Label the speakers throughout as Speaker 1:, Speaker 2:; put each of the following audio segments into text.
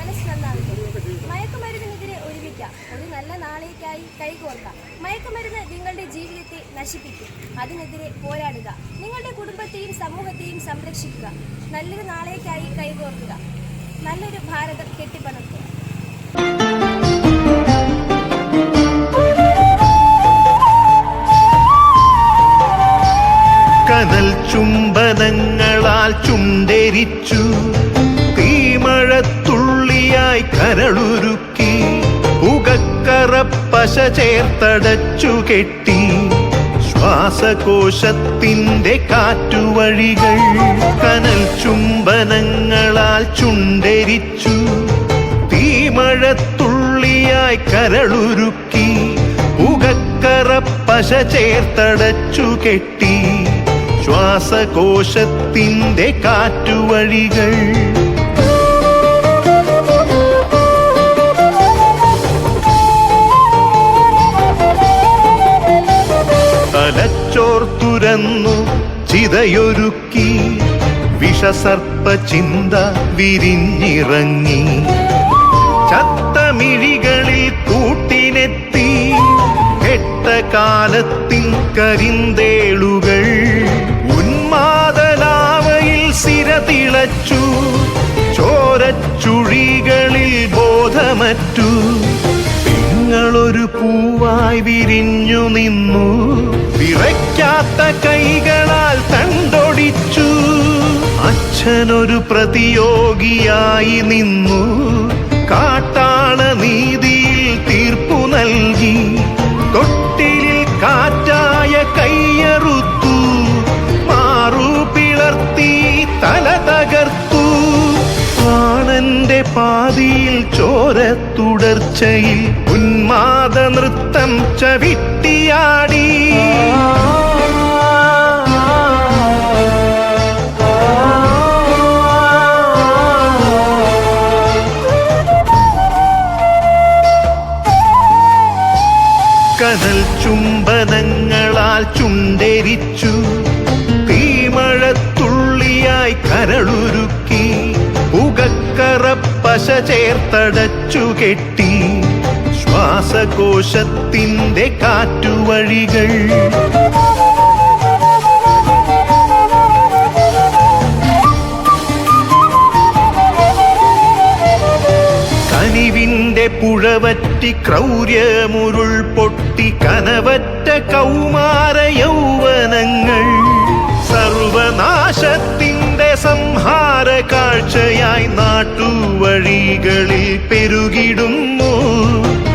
Speaker 1: മനസ്സ് നന്നാവട്ടെ. മയക്കുമരുന്നിനെതിരെ ഒരുമിക്കാം, ഒരു നല്ല നാളേക്കായി കൈകോർക്കാം. മയക്കുമരുന്ന് നിങ്ങളുടെ ജീവിതത്തെ നശിപ്പിക്കും, അതിനെതിരെ പോരാടുക. നിങ്ങളുടെ കുടുംബത്തെയും സമൂഹത്തെയും സംരക്ഷിക്കുക. നല്ലൊരു നാളേക്കായി കൈകോർക്കുക. നല്ലൊരു ഭാരതം കെട്ടിപ്പടുക്കുക.
Speaker 2: കനൽ ചുംബനങ്ങളാൽ ചുണ്ടെരിച്ചു, തീമഴത്തുള്ളിയായി കരളുരുക്കി, പുകക്കറപ്പശ ചേർത്തടച്ചു കെട്ടി, ശ്വാസകോശത്തിന്റെ കാറ്റുവഴികൾ. കനൽ ചുംബനങ്ങളാൽ ചുണ്ടെരിച്ചു, തീമഴത്തുള്ളിയായി കരളുരുക്കി, പുകക്കറപ്പശ ചേർത്തടച്ചു കെട്ടി, ശ്വാസകോശത്തിന്റെ കാറ്റുവഴികൾ. തലച്ചോർ തുരന്നു ചിതയൊരുക്കി, വിഷസർപ്പ ചിന്ത വിരിഞ്ഞിറങ്ങി, ചത്തമിഴികളിൽ കൂട്ടിനെത്തി, കെട്ട കാലത്തിൻ കരിന്തേളുകൾ. ഉന്മാദലാവയിൽ സിര തിളച്ചു, ചോരച്ചുഴികളിൽ ബോധമറ്റു, നിങ്ങളൊരു പൂവായി വിരിഞ്ഞു നിന്നു, വിറയ്ക്കാത്ത കൈകളാൽ തണ്ടൊടിച്ചു. അച്ഛനൊരു പ്രതിയോഗിയായി നിന്നു, കാട്ടാള നീതിയിൽ തീർപ്പു നൽകി, തൊട്ടിലിൽ കാറ്റായ കയ്യറുത്തു, മാറു പിളർത്തി തല തകർത്തു. പ്രാണന്റെ പാതിയിൽ ചോരത്തുടർച്ചയിൽ ഉന്മാദ നൃത്തം ചവിട്ടിയാടി. കനൽ ചുംബനങ്ങളാൽ ചുണ്ടെരിച്ചു, തീമഴത്തുള്ളിയായി കരളുരുക്കി, പുകക്കറപ്പശ ചേർത്തടച്ചു കെട്ടി, ശ്വാസകോശത്തിന്റെ കാറ്റുവഴികൾ. കനിവിന്റെ പുഴവറ്റി ക്രൗര്യമുരുൾ പൊട്ടി, കനവറ്റ കൗമാര യൗവനങ്ങൾ സർവനാശത്തിന്റെ സംഹാര കാഴ്ചയായി നാട്ടുവഴികളിൽ പെരുകിടുന്നു.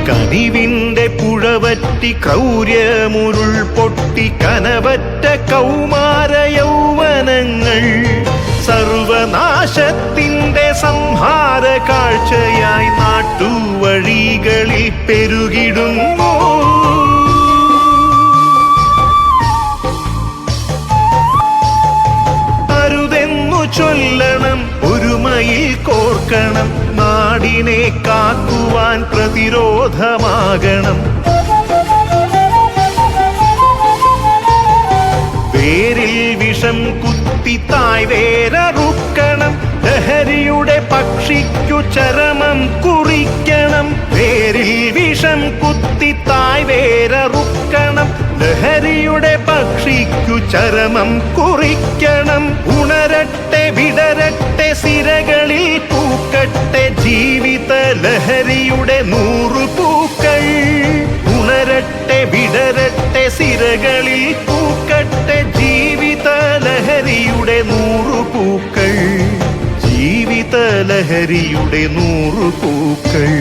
Speaker 2: കനിവിന്റെ പുഴവറ്റി ക്രൗര്യമുരുൾ പൊട്ടി, കനവറ്റ കൗമാര യൗവനങ്ങൾ സർവനാശത്തിന്റെ സംഹാര കാഴ്ചയായി നാട്ടുവഴികളിൽ പെരുകിടുന്നു. അരുതെന്നു ചൊല്ലണം, ഒരുമയിൽ കോർക്കണം, നാടിനെ കാക്കുവാൻ പ്രതിരോധമാകണം. വേരിൽ വിഷം കുത്തി തായ് വേരറുക്കണം, ലഹരിയുടെ പക്ഷിക്കു ചരമം കുറിക്കണം. വേരിൽ വിഷം കുത്തി തായ് വേരറുക്കണം, ലഹരിയുടെ പക്ഷിക്കു ചരമം കുറിക്കണം. ഉണരട്ടെ വിടരട്ടെ സിരകളിൽ പൂക്കട്ടെ, ജീവിത ലഹരിയുടെ 100 പൂക്കൾ. ഉണരട്ടെ വിടരട്ടെ സിരകളിൽ പൂക്കട്ടെ, ജീവിത ലഹരിയുടെ 100 പൂക്കൾ. ജീവിത ലഹരിയുടെ 100 പൂക്കൾ.